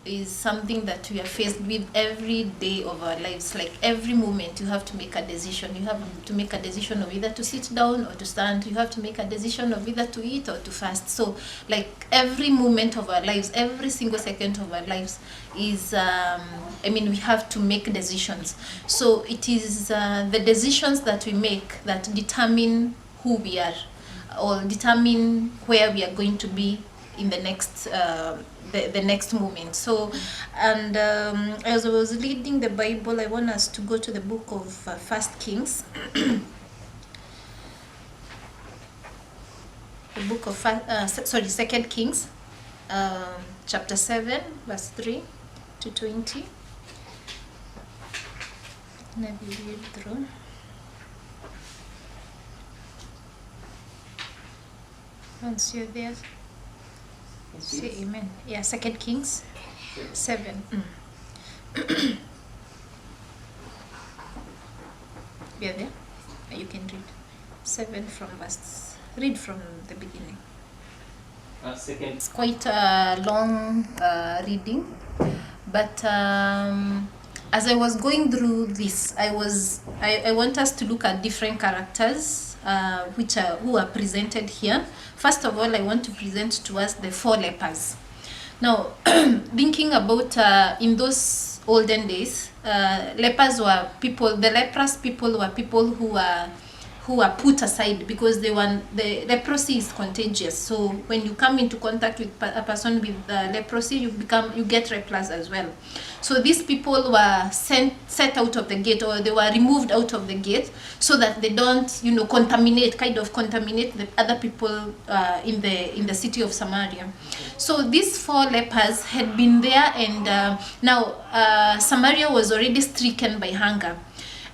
is something that we are faced with every day of our lives. Like every moment you have to make a decision. You have to make a decision of either to sit down or to stand. You have to make a decision of either to eat or to fast. So like every moment of our lives, every single second of our lives is we have to make decisions. So it is the decisions that we make that determine who we are, or determine where we are going to be in the next the next moment. So, and as I was reading the Bible, I want us to go to the book of First Kings. The book of Second Kings, chapter 7, verse 3 to 20. Let me read through. Once you're there, say amen. Yeah, Second Kings 7. Yeah, there. You can read 7 from verse. Read from the beginning. Second. It's quite a long reading, but as I was going through this, I want us to look at different characters who are presented here. First of all, I want to present to us the 4 lepers. Now, thinking about in those olden days, lepers were people. The leprous people were people who were put aside because the leprosy is contagious. So when you come into contact with a person with leprosy, you get leprous as well. So these people were set out of the gate, or they were removed out of the gate, so that they don't contaminate the other people in the city of Samaria. So these 4 lepers had been there, and now Samaria was already stricken by hunger.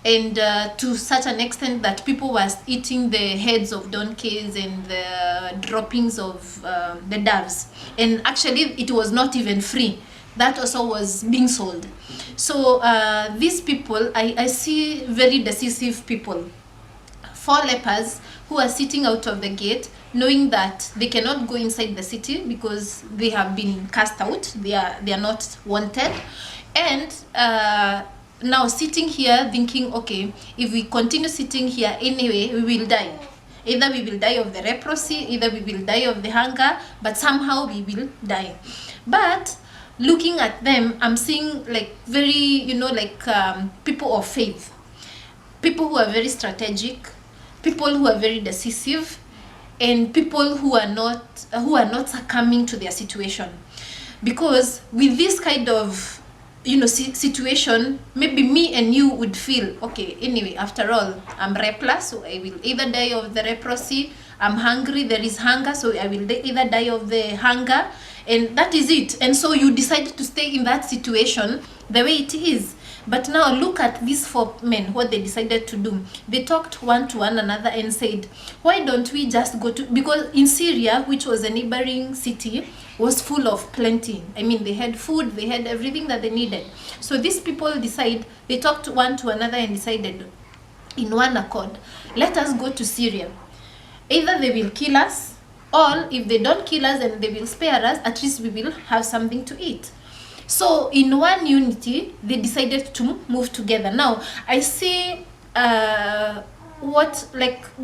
And to such an extent that people were eating the heads of donkeys and the droppings of the doves. And actually, it was not even free. That also was being sold. So these people, I see very decisive people. 4 lepers who are sitting out of the gate, knowing that they cannot go inside the city because they have been cast out. They are not wanted. And now sitting here thinking, okay, if we continue sitting here anyway, we will die. Either we will die of the leprosy, either we will die of the hunger, but somehow we will die. But looking at them, I'm seeing like very, people of faith, people who are very strategic, people who are very decisive, and people who are not succumbing to their situation. Because with this kind of situation, maybe me and you would feel, okay, anyway, after all, I'm leprous, so I will either die of the leprosy. I'm hungry, there is hunger, so I will either die of the hunger, and that is it. And so you decide to stay in that situation the way it is. But now look at these 4 men, what they decided to do. They talked one to one another and said, why don't we just go to, because in Syria, which was a neighboring city, was full of plenty. They had food, they had everything that they needed. So these people they talked one to another and decided in one accord, let us go to Syria. Either they will kill us, or if they don't kill us and they will spare us, at least we will have something to eat. So in one unity, they decided to move together. Now, I see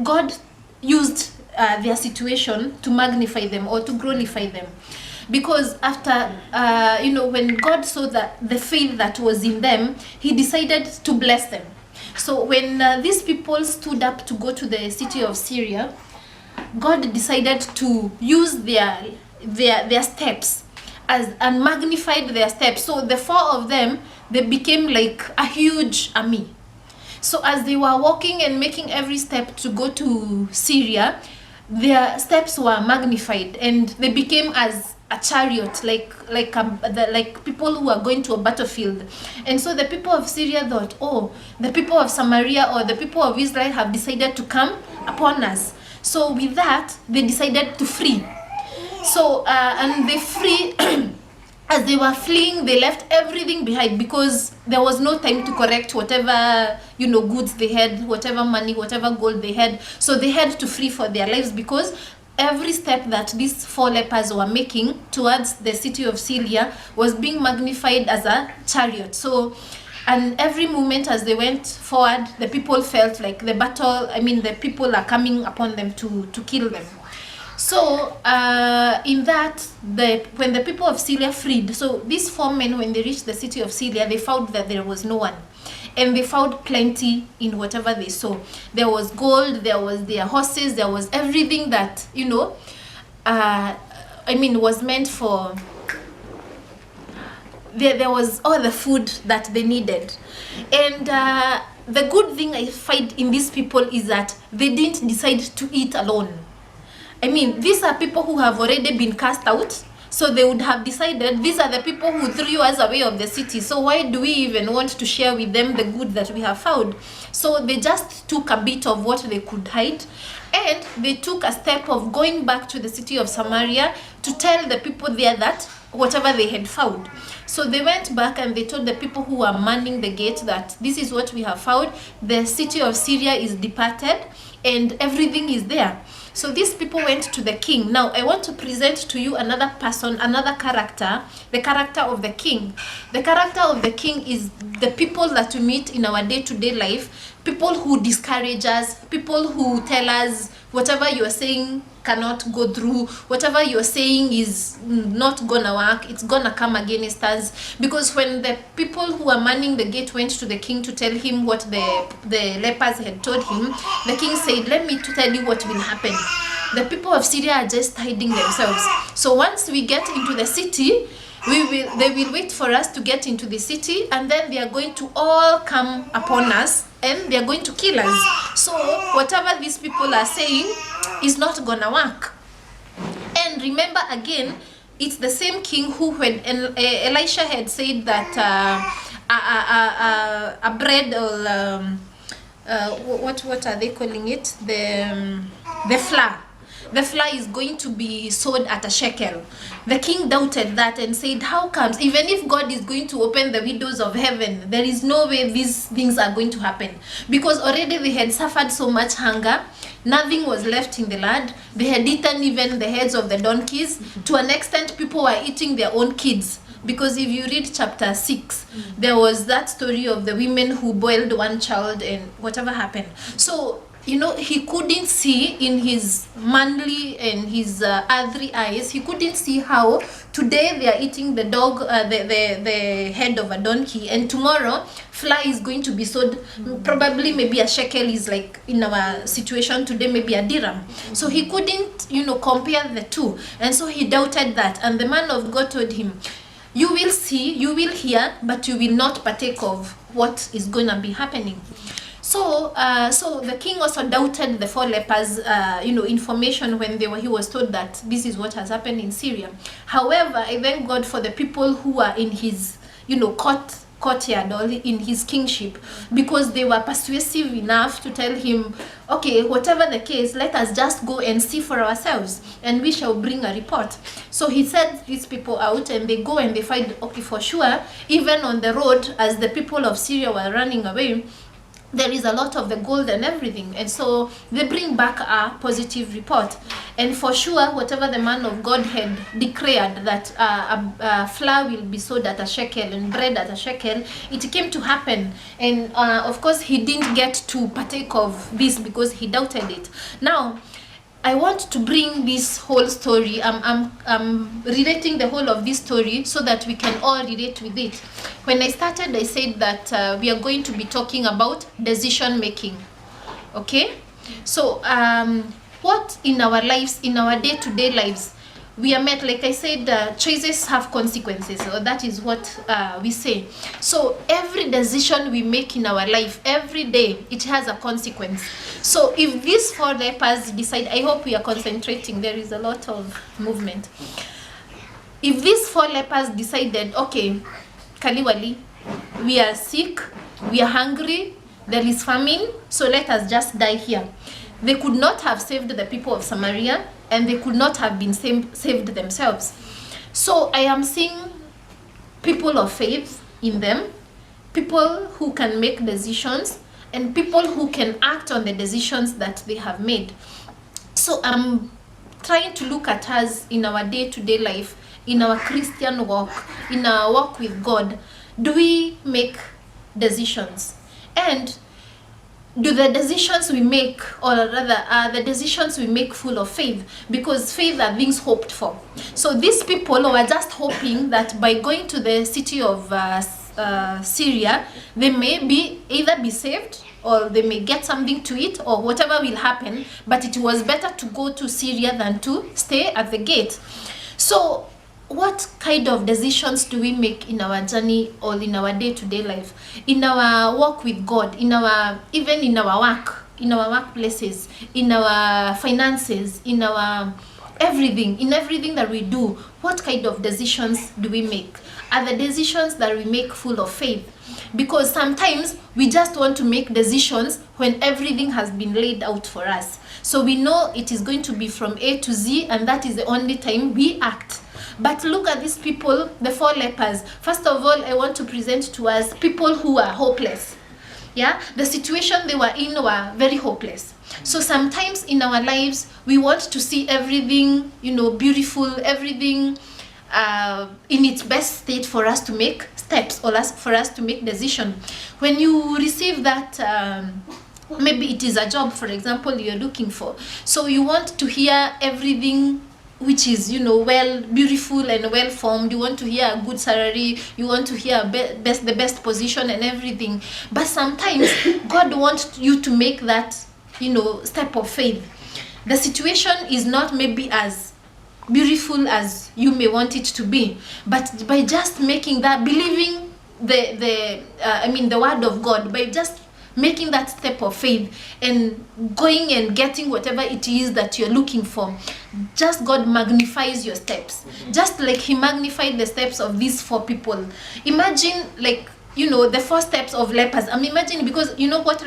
God used their situation to magnify them or to glorify them. Because after, when God saw the faith that was in them, he decided to bless them. So when these people stood up to go to the city of Syria, God decided to use their steps and magnified their steps. So the 4 of them, they became like a huge army. So as they were walking and making every step to go to Syria, their steps were magnified and they became as a chariot, like people who are going to a battlefield. And so the people of Syria thought, oh, the people of Samaria or the people of Israel have decided to come upon us. So with that, they decided to flee. So, and they free, as they were fleeing, they left everything behind because there was no time to correct whatever, goods they had, whatever money, whatever gold they had. So they had to flee for their lives because every step that these 4 lepers were making towards the city of Syria was being magnified as a chariot. So, and every moment as they went forward, the people felt like the people are coming upon them to kill them. So in that, when the people of Syria freed, so these 4 men, when they reached the city of Syria, they found that there was no one. And they found plenty in whatever they saw. There was gold, there was their horses, there was everything that, was meant for. There was all the food that they needed. And the good thing I find in these people is that they didn't decide to eat alone. These are people who have already been cast out. So they would have decided, these are the people who threw us away of the city. So why do we even want to share with them the good that we have found? So they just took a bit of what they could hide. And they took a step of going back to the city of Samaria to tell the people there that whatever they had found. So they went back and they told the people who were manning the gate that this is what we have found. The city of Syria is departed and everything is there. So these people went to the king. Now, I want to present to you another person, another character, the character of the king. The character of the king is the people that we meet in our day-to-day life, people who discourage us, people who tell us whatever you are saying cannot go through, whatever you're saying is not gonna work, it's gonna come against us. Because when the people who are manning the gate went to the king to tell him what the lepers had told him, the king said, let me to tell you what will happen. The people of Syria are just hiding themselves. So once we get into the city, they will wait for us to get into the city, and then they are going to all come upon us and they are going to kill us. So whatever these people are saying is not gonna work. And remember again, it's the same king who, when Elisha had said that a bread or what are they calling it, the flour. The flour is going to be sold at a shekel. The king doubted that and said, how comes? Even if God is going to open the windows of heaven, there is no way these things are going to happen. Because already they had suffered so much hunger. Nothing was left in the land. They had eaten even the heads of the donkeys. To an extent, people were eating their own kids. Because if you read chapter 6, there was that story of the women who boiled one child and whatever happened. So, he couldn't see in his manly and his earthly eyes, he couldn't see how today they are eating the dog, the head of a donkey, and tomorrow flour is going to be sold, probably maybe a shekel is like in our situation today, maybe a dirham. So he couldn't, compare the two. And so he doubted that. And the man of God told him, you will see, you will hear, but you will not partake of what is going to be happening. So the king also doubted the 4 lepers, information when he was told that this is what has happened in Syria. However, I thank God for the people who are in his, courtyard or in his kingship, because they were persuasive enough to tell him, okay, whatever the case, let us just go and see for ourselves and we shall bring a report. So he sent these people out and they go and they find, okay, for sure, even on the road as the people of Syria were running away, there is a lot of the gold and everything. And so they bring back a positive report. And for sure, whatever the man of God had declared, that flour will be sold at a shekel and bread at a shekel, it came to happen. And of course, he didn't get to partake of this because he doubted it. Now, I want to bring this whole story. I'm relating the whole of this story so that we can all relate with it. When I started, I said that we are going to be talking about decision making. Okay? So, what in our lives, in our day-to-day lives, we are met, like I said, choices have consequences, or that is what we say. So every decision we make in our life, every day, it has a consequence. So if these 4 lepers decide, I hope we are concentrating, there is a lot of movement. If these 4 lepers decided, okay, Kaliwali, we are sick, we are hungry, there is famine, so let us just die here. They could not have saved the people of Samaria, and they could not have been saved themselves. So I am seeing people of faith in them, people who can make decisions, and people who can act on the decisions that they have made. So I'm trying to look at us in our day-to-day life, in our Christian walk, in our walk with God. Do we make decisions? And do the decisions we make, or rather are the decisions we make full of faith? Because faith are things hoped for. So these people were just hoping that by going to the city of Syria, they may either be saved, or they may get something to eat, or whatever will happen, but it was better to go to Syria than to stay at the gate. So what kind of decisions do we make in our journey or in our day-to-day life, in our walk with God, even in our work, in our workplaces, in our finances, in our everything that we do? What kind of decisions do we make? Are the decisions that we make full of faith? Because sometimes we just want to make decisions when everything has been laid out for us. So we know it is going to be from A to Z, and that is the only time we act. But look at these people, the 4 lepers. First of all, I want to present to us people who are hopeless. Yeah, the situation they were in were very hopeless. So sometimes in our lives, we want to see everything, beautiful, everything in its best state for us to make steps, or for us to make decisions. When you receive that, maybe it is a job, for example, you're looking for. So you want to hear everything which is, well, beautiful and well formed. You want to hear a good salary. You want to hear the best position and everything. But sometimes God wants you to make that, step of faith. The situation is not maybe as beautiful as you may want it to be, but by just making that, believing the word of God, by just making that step of faith and going and getting whatever it is that you're looking for, just God magnifies your steps. Just like he magnified the steps of these 4 people. Imagine, like, the 4 steps of lepers. I'm imagining, because what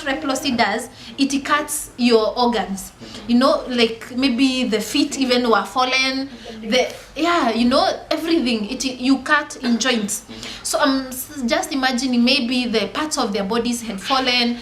leprosy does, it cuts your organs. Like maybe the feet even were fallen. Everything. You cut in joints. So I'm just imagining maybe the parts of their bodies had fallen.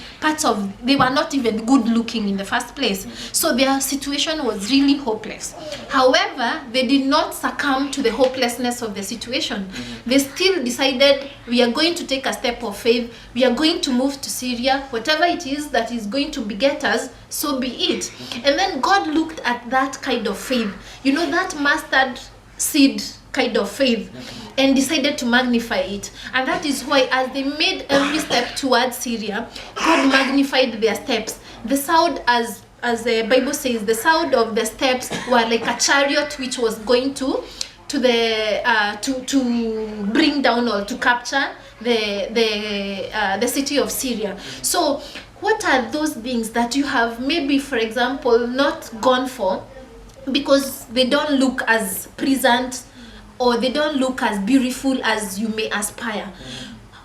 They were not even good looking in the first place. So their situation was really hopeless. However, they did not succumb to the hopelessness of the situation. They still decided, we are going to take a step of faith. We are going to move to Syria. Whatever it is that is going to beget us, so be it. And then God looked at that kind of faith, that mustard seed kind of faith, and decided to magnify it. And that is why, as they made every step towards Syria, God magnified their steps. The sound, as the Bible says, the sound of the steps were like a chariot which was going to bring down or to capture the city of Syria. So what are those things that you have maybe, for example, not gone for because they don't look as pleasant, or they don't look as beautiful as you may aspire?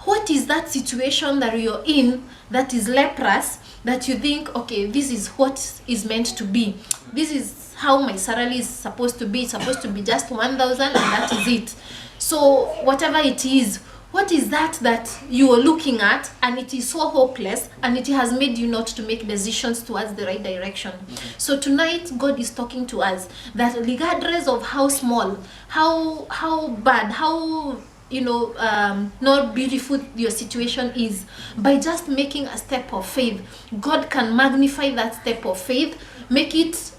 What is that situation that you're in that is leprous, that you think, okay, this is what is meant to be, this is how my salary is supposed to be? It's supposed to be just 1,000 and that is it. So whatever it is, what is that you are looking at, and it is so hopeless, and it has made you not to make decisions towards the right direction? So tonight, God is talking to us that regardless of how small, how bad, how not beautiful your situation is, by just making a step of faith, God can magnify that step of faith, make it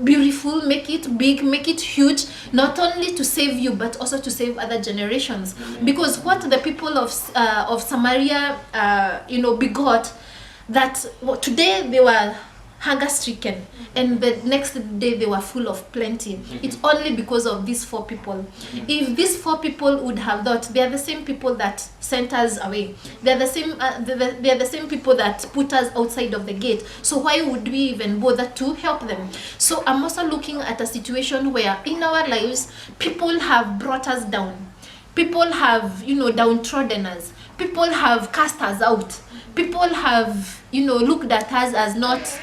beautiful, make it big, make it huge, not only to save you but also to save other generations. Because what the people of Samaria begot, that today they were hunger stricken, and the next day they were full of plenty. It's only because of these 4 people. If these 4 people would have thought, they are the same people that sent us away, they are the same people that put us outside of the gate, so why would we even bother to help them? So I'm also looking at a situation where in our lives people have brought us down, people have downtrodden us, people have cast us out, people have looked at us as not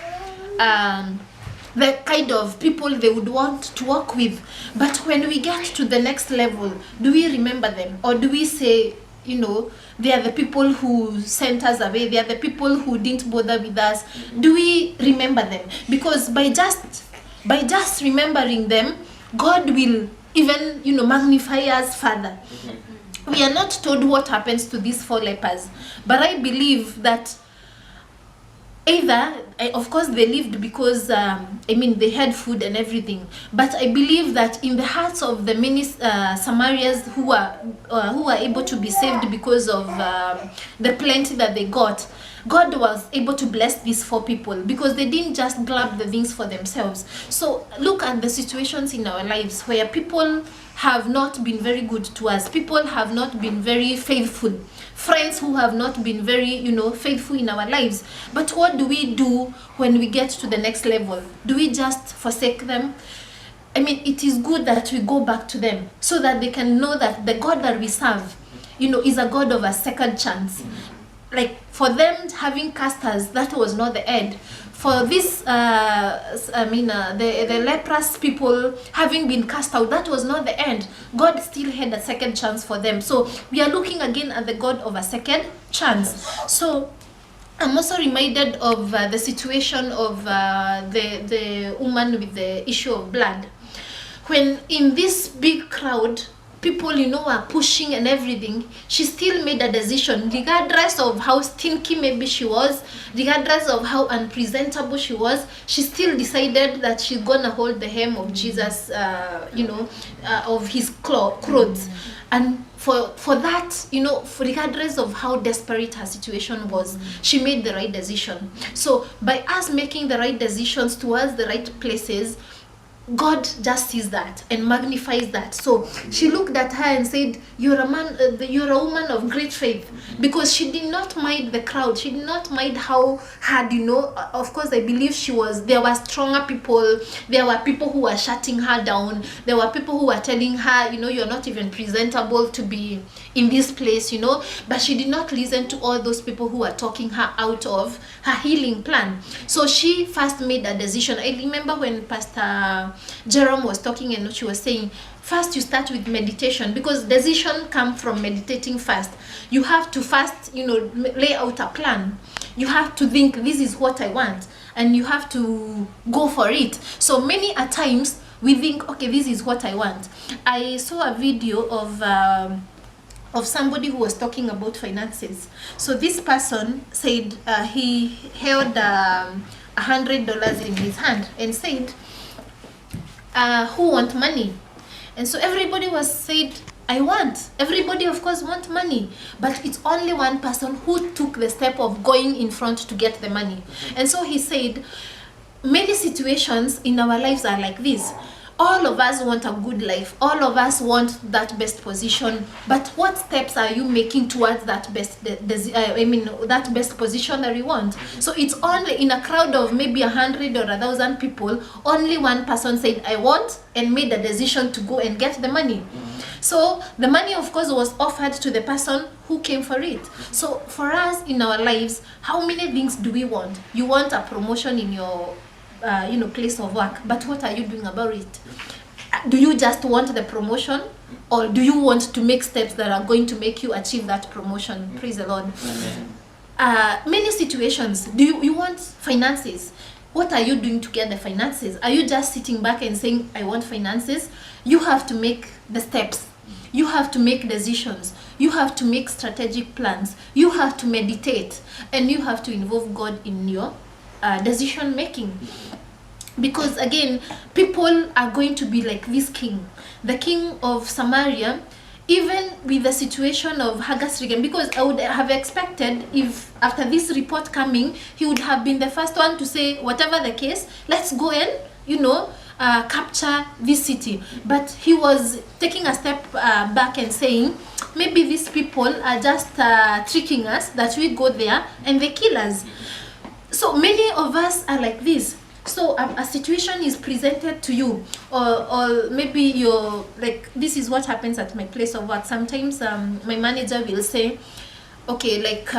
the kind of people they would want to work with. But when we get to the next level, do we remember them, or do we say, they are the people who sent us away, they are the people who didn't bother with us? Do we remember them? Because by just by just remembering them, God will even, magnify us further. We are not told what happens to these 4 lepers, but I believe that either, of course, they lived because they had food and everything, but I believe that in the hearts of the many Samaritans who are able to be saved because of the plenty that they got, God was able to bless these 4 people because they didn't just grab the things for themselves. So look at the situations in our lives where people have not been very good to us. People have not been very faithful. Friends who have not been very, faithful in our lives. But what do we do when we get to the next level? Do we just forsake them? It is good that we go back to them so that they can know that the God that we serve, is a God of a second chance. Like for them having cast us, that was not the end. For this, the leprous people having been cast out, that was not the end. God still had a second chance for them. So we are looking again at the God of a second chance. So I'm also reminded of the situation of the woman with the issue of blood. When in this big crowd, people, are pushing and everything, she still made a decision, regardless of how stinky maybe she was, regardless of how unpresentable she was. She still decided that she's gonna hold the hem of Jesus, of his clothes. And for that, regardless of how desperate her situation was, she made the right decision. So by us making the right decisions towards the right places, God just sees that and magnifies that. So she looked at her and said, you're a woman of great faith, because she did not mind the crowd. She did not mind how hard, of course, I believe there were stronger people. There were people who were shutting her down. There were people who were telling her, you're not even presentable to be in this place, but she did not listen to all those people who were talking her out of her healing plan. So she first made a decision. I remember when Pastor Jerome was talking and she was saying, first you start with meditation, because decision comes from meditating first. You have to first, lay out a plan. You have to think, this is what I want, and you have to go for it. So many a times we think, okay, this is what I want. I saw a video of somebody who was talking about finances. So this person said he held $100 in his hand and said, who want money? And so everybody was said, I want. Everybody, of course, want money. But it's only one person who took the step of going in front to get the money. And so he said, many situations in our lives are like this. All of us want a good life. All of us want that best position. But what steps are you making towards that best that best position that we want? So it's only in a crowd of maybe 100 or 1,000 people, only one person said, I want, and made a decision to go and get the money. So the money, of course, was offered to the person who came for it. So for us in our lives, how many things do we want? You want a promotion in your place of work, but what are you doing about it? Do you just want the promotion, or do you want to make steps that are going to make you achieve that promotion? Praise the Lord. Many situations, do you want finances? What are you doing to get the finances? Are you just sitting back and saying, I want finances? You have to make the steps. You have to make decisions. You have to make strategic plans. You have to meditate, and you have to involve God in your decision making. Because again, people are going to be like this king, the king of Samaria, even with the situation of Hagar's regain, because I would have expected, if after this report coming, he would have been the first one to say, whatever the case, let's go and capture this city. But he was taking a step back and saying, maybe these people are just tricking us, that we go there and they kill us. So many of us are like this. So a situation is presented to you, or maybe you're like, this is what happens at my place of work. Sometimes my manager will say, okay, like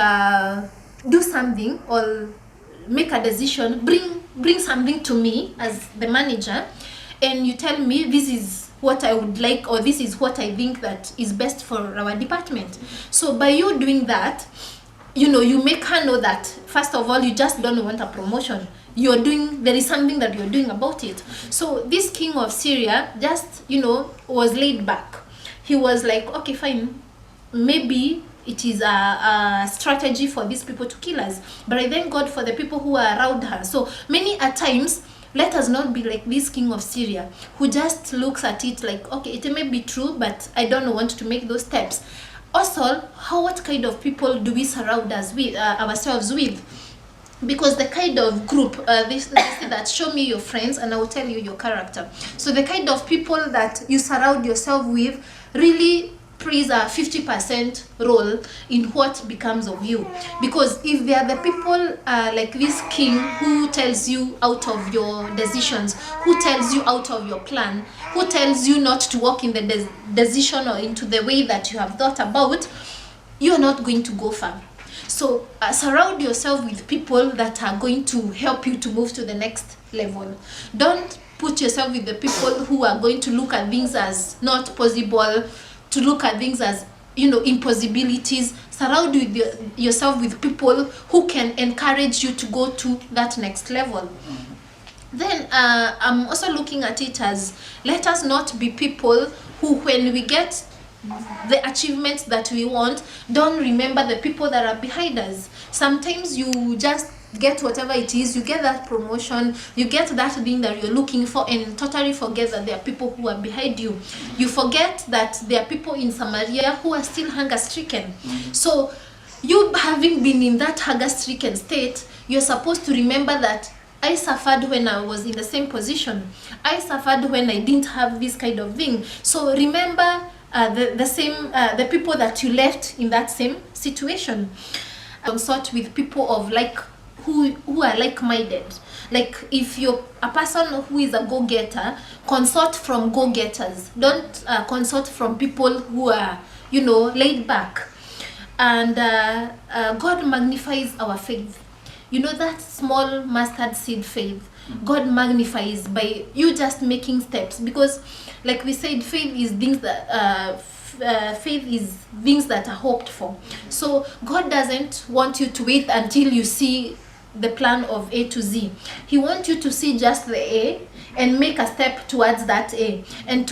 do something or make a decision, bring something to me as the manager, and you tell me this is what I would like, or this is what I think that is best for our department. So by you doing that, you make her know that, first of all, you just don't want a promotion. There is something that you're doing about it. So this king of Syria just, was laid back. He was like, okay, fine, maybe it is a strategy for these people to kill us. But I thank God for the people who are around her. So many a times, let us not be like this king of Syria, who just looks at it like, okay, it may be true, but I don't want to make those steps. Also, what kind of people do we surround us with, ourselves with? Because the kind of group, they say that show me your friends and I will tell you your character. So the kind of people that you surround yourself with really plays a 50% role in what becomes of you. Because if they are the people like this king who tells you out of your decisions, who tells you out of your plan, who tells you not to walk in the decision or into the way that you have thought about, you're not going to go far. So surround yourself with people that are going to help you to move to the next level. Don't put yourself with the people who are going to look at things as not possible, to look at things as, impossibilities. Surround yourself with people who can encourage you to go to that next level. Then I'm also looking at it as, let us not be people who, when we get the achievements that we want, don't remember the people that are behind us. Sometimes you just get whatever it is, you get that promotion, you get that thing that you're looking for, and totally forget that there are people who are behind you. You forget that there are people in Samaria who are still hunger-stricken. So you, having been in that hunger-stricken state, you're supposed to remember that I suffered when I was in the same position. I suffered when I didn't have this kind of thing. So remember the people that you left in that same situation. Consult with people of who are like-minded. Like, if you're a person who is a go-getter, consult from go-getters. Don't consult from people who are, laid back. And God magnifies our faith. That small mustard seed faith, God magnifies by you just making steps. Because, like we said, faith is things that are hoped for. So God doesn't want you to wait until you see the plan of A to Z. He wants you to see just the A and make a step towards that A. And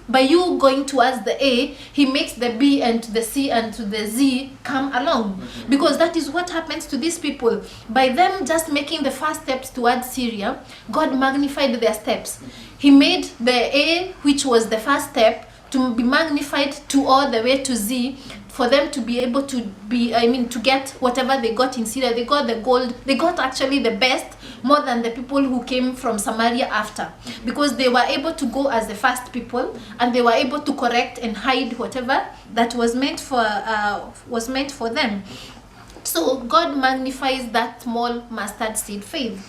by you going towards the A, he makes the B and the C and to the Z come along. Because that is what happens to these people. By them just making the first steps towards Syria, God magnified their steps. He made the A, which was the first step, to be magnified to all the way to Z, for them to be able to get whatever they got in Syria. They got the gold. They got actually the best, more than the people who came from Samaria after, because they were able to go as the first people, and they were able to correct and hide whatever that was meant for them. So God magnifies that small mustard seed faith.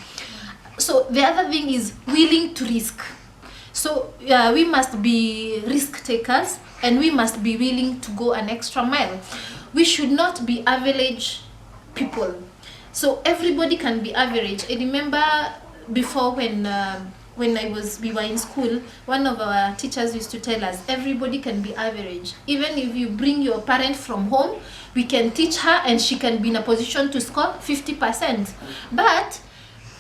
So the other thing is willing to risk. So we must be risk takers, and we must be willing to go an extra mile. We should not be average people. So everybody can be average. I remember before when we were in school, one of our teachers used to tell us, everybody can be average. Even if you bring your parent from home, we can teach her and she can be in a position to score 50%. But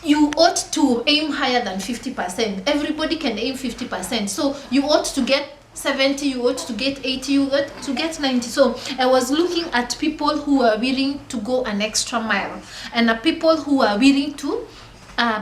you ought to aim higher than 50%. Everybody can aim 50%. So you ought to get 70, you ought to get 80, you ought to get 90. So I was looking at people who are willing to go an extra mile, and people who are willing to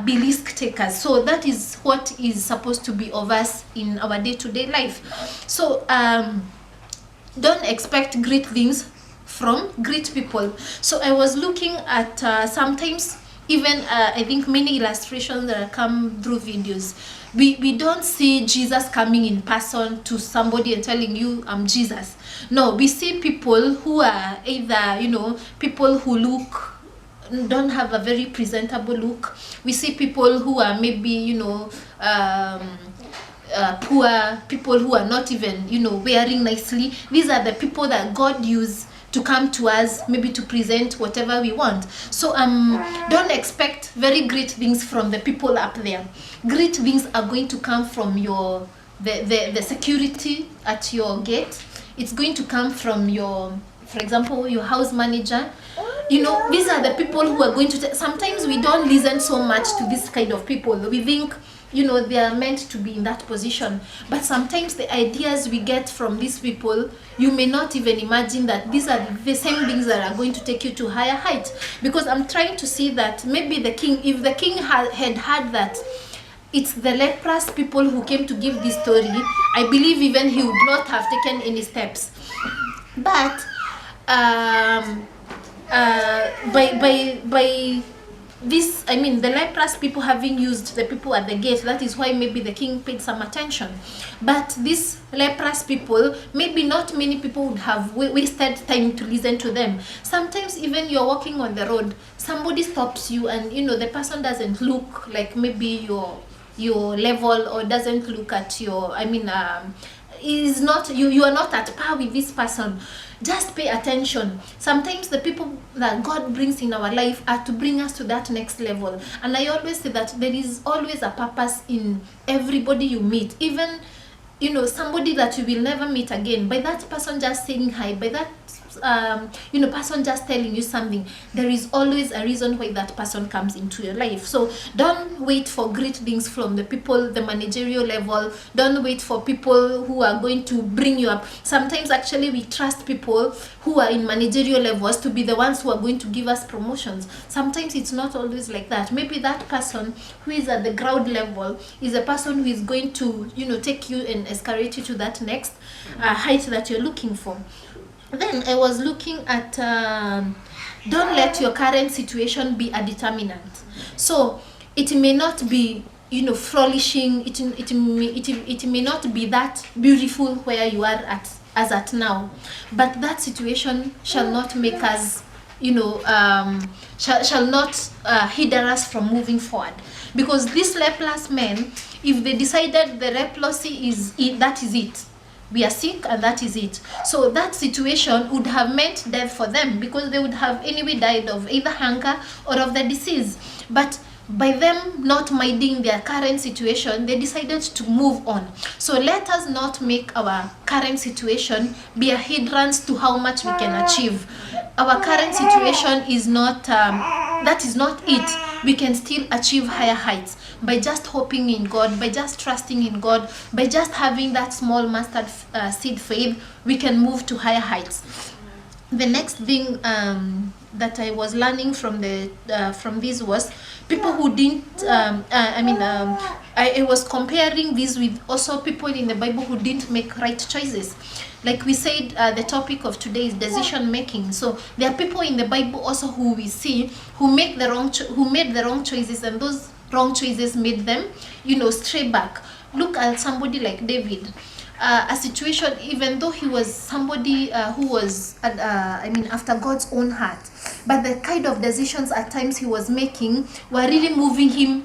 be risk takers. So that is what is supposed to be of us in our day-to-day life. So don't expect great things from great people. So I was looking at sometimes even I think many illustrations that come through videos, we don't see Jesus coming in person to somebody and telling you, I'm Jesus. No, we see people who are either, people who don't have a very presentable look. We see people who are maybe, poor, people who are not even, wearing nicely. These are the people that God used to come to us, maybe to present whatever we want. So don't expect very great things from the people up there. Great things are going to come from the security at your gate. It's going to come from for example, your house manager. these are the people who are going to sometimes we don't listen so much to this kind of people. We think they are meant to be in that position, but sometimes the ideas we get from these people, you may not even imagine that these are the same things that are going to take you to higher heights. Because I'm trying to see that maybe the king, if the king had heard that it's the leprous people who came to give this story, I believe even he would not have taken any steps. But by this, I mean, the leprous people having used the people at the gate, that is why maybe the king paid some attention. But these leprous people, maybe not many people would have wasted time to listen to them. Sometimes even you're walking on the road, somebody stops you, and the person doesn't look like maybe your level, or doesn't look at your, is not, you are not at par with this person. Just pay attention. Sometimes the people that God brings in our life are to bring us to that next level. And I always say that there is always a purpose in everybody you meet. Even somebody that you will never meet again, by that person just saying hi, by that person just telling you something, there is always a reason why that person comes into your life. So don't wait for great things from the people, the managerial level. Don't wait for people who are going to bring you up. Sometimes actually we trust people who are in managerial levels to be the ones who are going to give us promotions. Sometimes it's not always like that. Maybe that person who is at the ground level is a person who is going to take you and escalate you to that next height that you're looking for. Then I was looking at don't let your current situation be a determinant. So it may not be flourishing, it may not be that beautiful where you are at now, but that situation shall not make us shall not hinder us from moving forward. Because these leprous men, if they decided the leprosy is it, that is it, we are sick and that is it, so that situation would have meant death for them, because they would have anyway died of either hunger or of the disease. But by them not minding their current situation, they decided to move on. So let us not make our current situation be a hindrance to how much we can achieve. Our current situation is not that is not it. We can still achieve higher heights by just hoping in God, by just trusting in God, by just having that small mustard seed faith. We can move to higher heights. The next thing that I was learning from this was people who didn't I was comparing this with also people in the Bible who didn't make right choices. Like we said, the topic of today is decision making. So there are people in the Bible also who we see who made the wrong choices, and those wrong choices made them stray back. Look at somebody like David. A situation, even though he was somebody who was after God's own heart, but the kind of decisions at times he was making were really moving him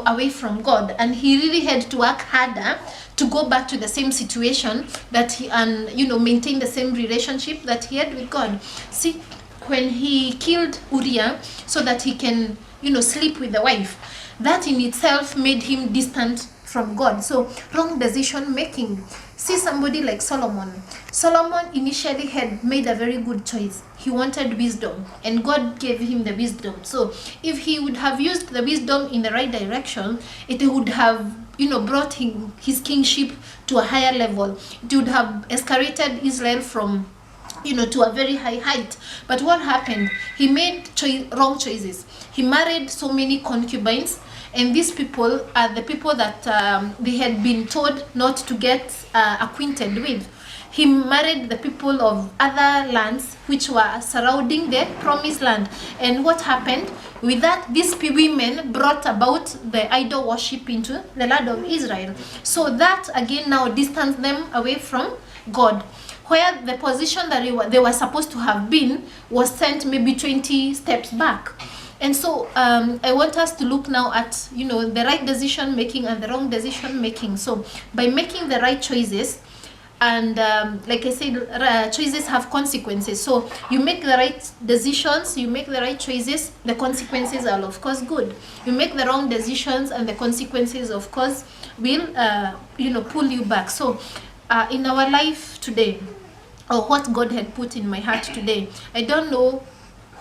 away from God, and he really had to work harder to go back to the same situation that he maintain the same relationship that he had with God. See, when he killed Uriah so that he can sleep with the wife, that in itself made him distant from God. So wrong decision making. See somebody like Solomon. Solomon initially had made a very good choice. He wanted wisdom, and God gave him the wisdom. So if he would have used the wisdom in the right direction, it would have brought his kingship to a higher level. It would have escalated Israel from to a very high height. But what happened? He made wrong choices. He married so many concubines, and these people are the people that they had been told not to get acquainted with. He married the people of other lands which were surrounding the promised land. And what happened? With that, these women brought about the idol worship into the land of Israel. So that again now distanced them away from God, where the position that they were supposed to have been was sent maybe 20 steps back. And so I want us to look now at the right decision making and the wrong decision making. So by making the right choices, and like I said, choices have consequences. So you make the right decisions, you make the right choices, the consequences are of course good. You make the wrong decisions, and the consequences of course will pull you back. So in our life today, or what God had put in my heart today, I don't know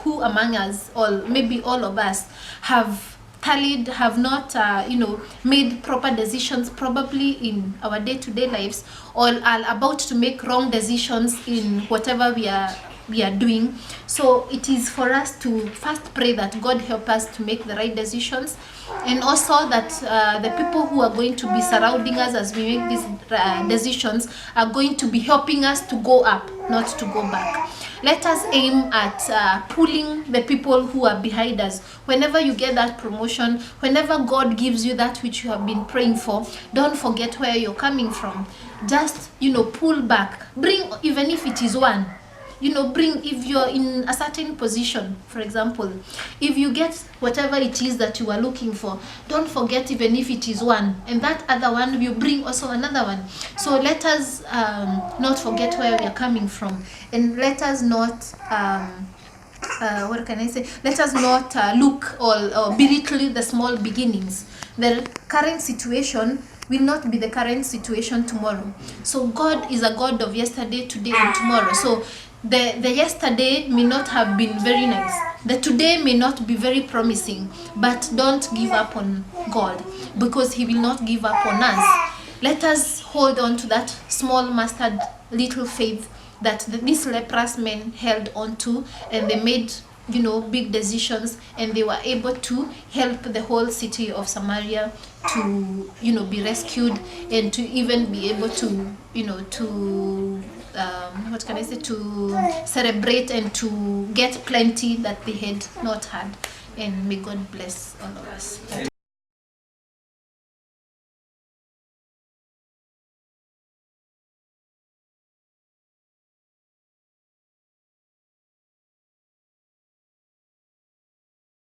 who among us, or maybe all of us, have not made proper decisions probably in our day-to-day lives, or are about to make wrong decisions in whatever we are doing. So it is for us to first pray that God help us to make the right decisions, and also that the people who are going to be surrounding us as we make these decisions are going to be helping us to go up, not to go back. Let us aim at pulling the people who are behind us. Whenever you get that promotion, whenever God gives you that which you have been praying for, don't forget where you're coming from. Just, pull back. Bring, even if it is one. Bring, if you're in a certain position, for example, if you get whatever it is that you are looking for, don't forget, even if it is one, and that other one, you bring also another one. So let us not forget where we are coming from, and let us not let us not look or belittle the small beginnings. The current situation will not be the current situation tomorrow. So God is a God of yesterday, today, and tomorrow. So the yesterday may not have been very nice. The today may not be very promising, but don't give up on God, because He will not give up on us. Let us hold on to that small mustard little faith that these leprous men held on to, and they made big decisions, and they were able to help the whole city of Samaria to be rescued, and to even be able to to celebrate and to get plenty that they had not had. And may God bless all of us.